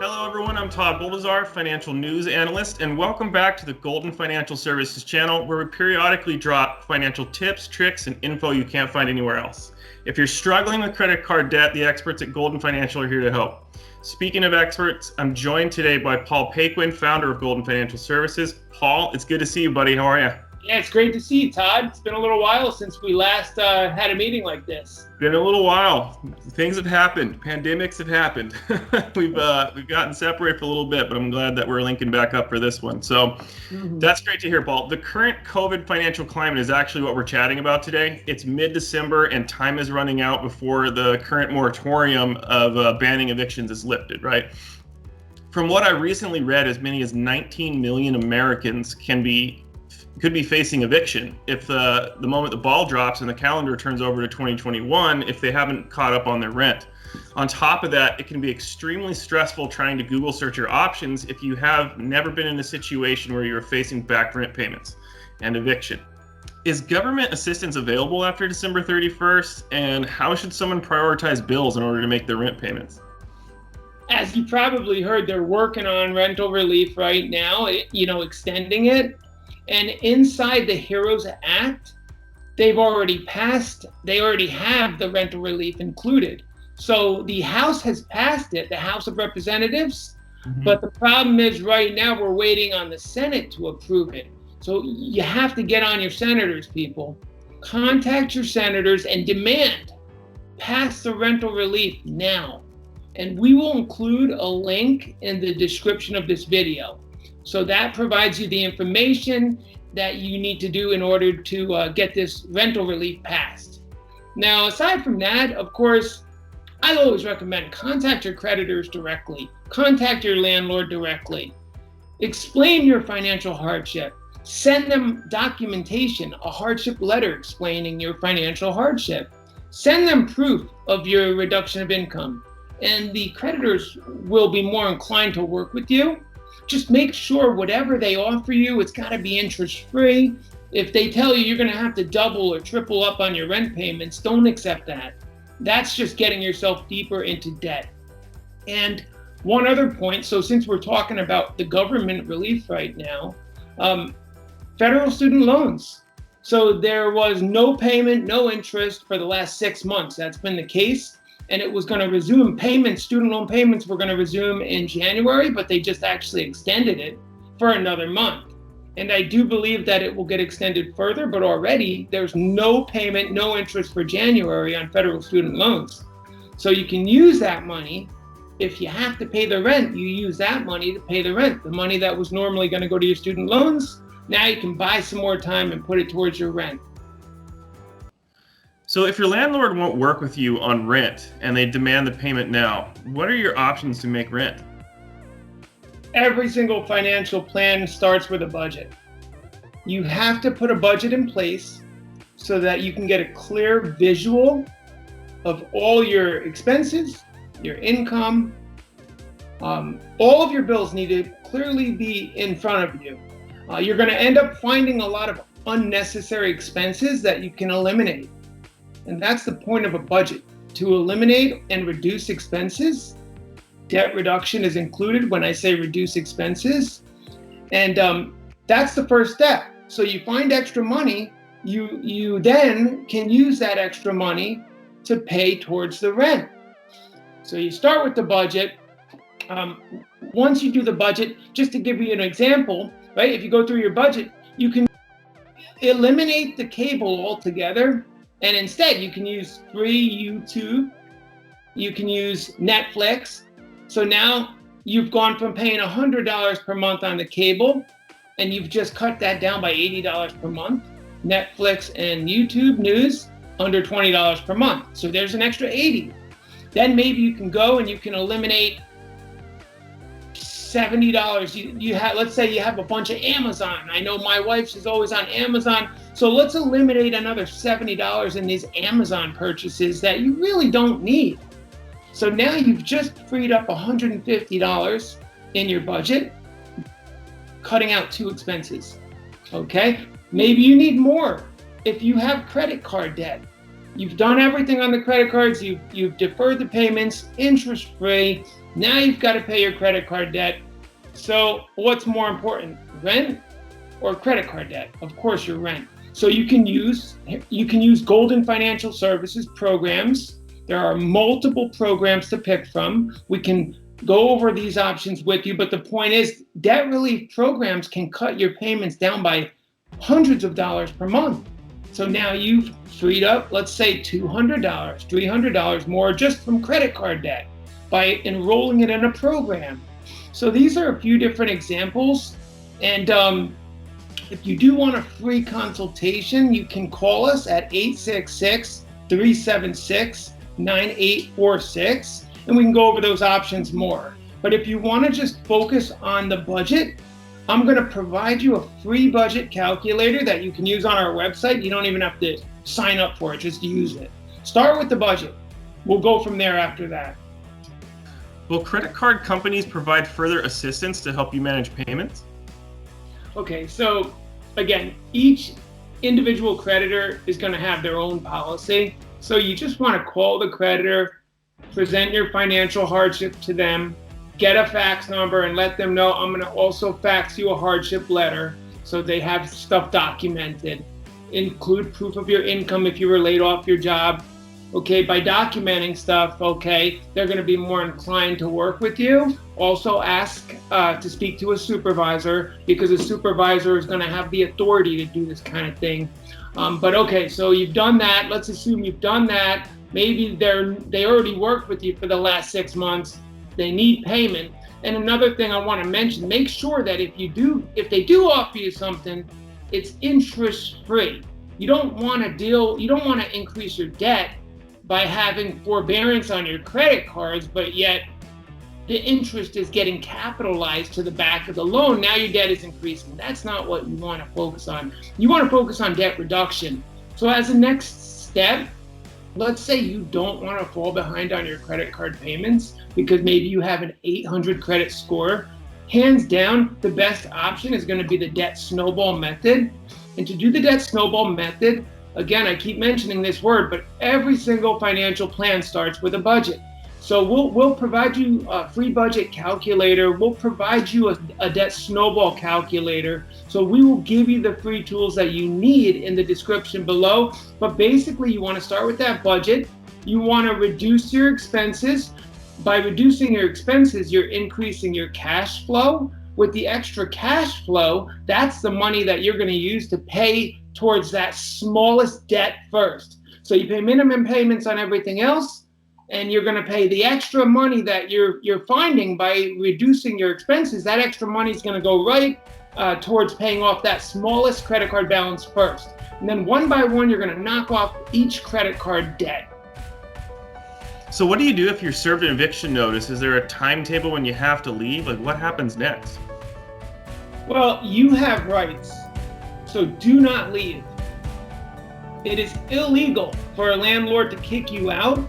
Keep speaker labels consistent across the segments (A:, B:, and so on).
A: Hello everyone, I'm Todd Boldazar, financial news analyst, and welcome back to the Golden Financial Services channel, where we periodically drop financial tips, tricks, and info you can't find anywhere else. If you're struggling with credit card debt, the experts at Golden Financial are here to help. Speaking of experts, I'm joined today by Paul Paquin, founder of Golden Financial Services. Paul, it's good to see you, buddy. How are you?
B: Yeah, it's great to see you, Todd. It's been a little while since we last had a meeting like this.
A: Been a little while. Things have happened. Pandemics have happened. We've gotten separated for a little bit, but I'm glad that we're linking back up for this one. So That's great to hear, Paul. The current COVID financial climate is actually what we're chatting about today. It's mid-December and time is running out before the current moratorium of banning evictions is lifted, right? From what I recently read, as many as 19 million Americans could be facing eviction if the moment the ball drops and the calendar turns over to 2021 if they haven't caught up on their rent. On top of that, it can be extremely stressful trying to Google search your options if you have never been in a situation where you're facing back rent payments and eviction. Is government assistance available after December 31st, and how should someone prioritize bills in order to make their rent payments?
B: As you probably heard, they're working on rental relief right now, extending it. And inside the HEROES Act, they already have the rental relief included. So the House has passed it, the House of Representatives, but the problem is right now we're waiting on the Senate to approve it. So you have to get on your senators, people. Contact your senators and demand, pass the rental relief now. And we will include a link in the description of this video. So that provides you the information that you need to do in order to get this rental relief passed. Now, aside from that, of course, I always recommend contact your creditors directly, contact your landlord directly, explain your financial hardship, send them documentation, a hardship letter explaining your financial hardship, send them proof of your reduction of income, and the creditors will be more inclined to work with you. Just make sure whatever they offer you, it's got to be interest-free. If they tell you you're going to have to double or triple up on your rent payments, don't accept that. That's just getting yourself deeper into debt. And one other point, so since we're talking about the government relief right now, federal student loans. So there was no payment, no interest for the last 6 months. That's been the case. And it was going to resume payments, student loan payments were going to resume in January, but they just actually extended it for another month. And I do believe that it will get extended further, but already there's no payment, no interest for January on federal student loans. So you can use that money. If you have to pay the rent, you use that money to pay the rent. The money that was normally going to go to your student loans, now you can buy some more time and put it towards your rent.
A: So if your landlord won't work with you on rent and they demand the payment now, what are your options to make rent?
B: Every single financial plan starts with a budget. You have to put a budget in place so that you can get a clear visual of all your expenses, your income. All of your bills need to clearly be in front of you. You're going to end up finding a lot of unnecessary expenses that you can eliminate. And that's the point of a budget, to eliminate and reduce expenses. Debt reduction is included when I say reduce expenses. And that's the first step. So you find extra money, you then can use that extra money to pay towards the rent. So you start with the budget. Once you do the budget, just to give you an example, right? If you go through your budget, you can eliminate the cable altogether. And instead, you can use free YouTube, you can use Netflix. So now you've gone from paying $100 per month on the cable, and you've just cut that down by $80 per month. Netflix and YouTube news, under $20 per month. So there's an extra $80. Then maybe you can go and you can eliminate $70. Let's say you have a bunch of Amazon. I know my wife, she's always on Amazon. So let's eliminate another $70 in these Amazon purchases that you really don't need. So now you've just freed up $150 in your budget, cutting out 2 expenses. Okay? Maybe you need more. If you have credit card debt, You've done everything on the credit cards. You've deferred the payments, interest free. Now you've got to pay your credit card debt. So what's more important, rent or credit card debt? Of course, your rent. So you can use Golden Financial Services programs. There are multiple programs to pick from. We can go over these options with you, but the point is, debt relief programs can cut your payments down by hundreds of dollars per month. So now you've freed up, let's say $200, $300 more just from credit card debt by enrolling it in a program. So these are a few different examples. And if you do want a free consultation, you can call us at 866-376-9846, and we can go over those options more. But if you want to just focus on the budget, I'm going to provide you a free budget calculator that you can use on our website. You don't even have to sign up for it, just use it. Start with the budget. We'll go from there after that.
A: Will credit card companies provide further assistance to help you manage payments?
B: Okay, so again, each individual creditor is going to have their own policy. So you just want to call the creditor, present your financial hardship to them, get a fax number and let them know I'm going to also fax you a hardship letter so they have stuff documented. Include proof of your income if you were laid off your job. Okay, by documenting stuff, okay, they're going to be more inclined to work with you. Also ask to speak to a supervisor, because a supervisor is going to have the authority to do this kind of thing. But okay, so you've done that. Let's assume you've done that. Maybe they already worked with you for the last 6 months. They need payment. And another thing I want to mention, make sure that if they do offer you something, it's interest free. You don't want to increase your debt by having forbearance on your credit cards, but yet the interest is getting capitalized to the back of the loan. Now your debt is increasing. That's not what you want to focus on. You want to focus on debt reduction. So as a next step, let's say you don't want to fall behind on your credit card payments because maybe you have an 800 credit score. Hands down, the best option is going to be the debt snowball method. And to do the debt snowball method, again, I keep mentioning this word, but every single financial plan starts with a budget. So we'll provide you a free budget calculator. We'll provide you a debt snowball calculator. So we will give you the free tools that you need in the description below. But basically, you want to start with that budget. You want to reduce your expenses. By reducing your expenses, you're increasing your cash flow. With the extra cash flow, that's the money that you're going to use to pay towards that smallest debt first. So you pay minimum payments on everything else, and you're going to pay the extra money that you're finding by reducing your expenses. That extra money is going to go right towards paying off that smallest credit card balance first. And then one by one, you're going to knock off each credit card debt.
A: So what do you do if you're served an eviction notice? Is there a timetable when you have to leave? Like, what happens next?
B: Well, you have rights, so do not leave. It is illegal for a landlord to kick you out.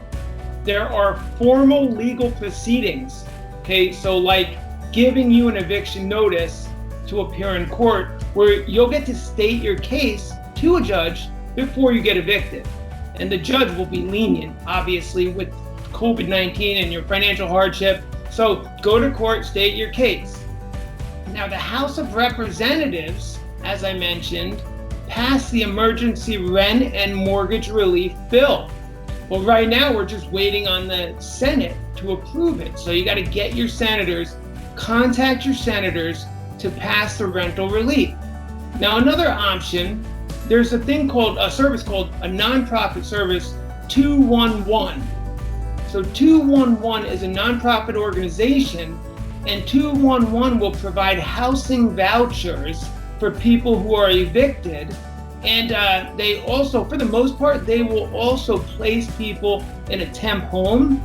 B: There are formal legal proceedings, okay? So like giving you an eviction notice to appear in court, where you'll get to state your case to a judge before you get evicted. And the judge will be lenient, obviously, with COVID-19 and your financial hardship. So go to court, state your case. Now, the House of Representatives, as I mentioned, passed the emergency rent and mortgage relief bill. Well, right now we're just waiting on the Senate to approve it. So you got to get your senators, contact your senators to pass the rental relief. Now, another option, there's a service called a nonprofit service, 211. So 211 is a nonprofit organization, and 211 will provide housing vouchers for people who are evicted. And they also, for the most part, they will also place people in a temp home,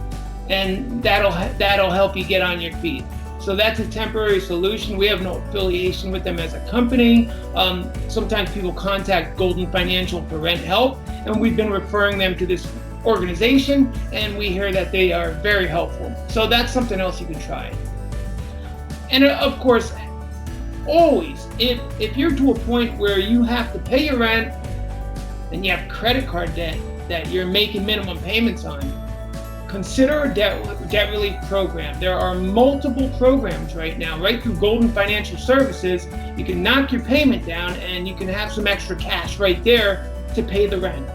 B: and that'll help you get on your feet. So that's a temporary solution. We have no affiliation with them as a company. Sometimes people contact Golden Financial for rent help, and we've been referring them to this organization, and we hear that they are very helpful. So that's something else you can try. And of course, always, if you're to a point where you have to pay your rent and you have credit card debt, that you're making minimum payments on, consider a debt relief program. There are multiple programs right now, right through Golden Financial Services. You can knock your payment down and you can have some extra cash right there to pay the rent.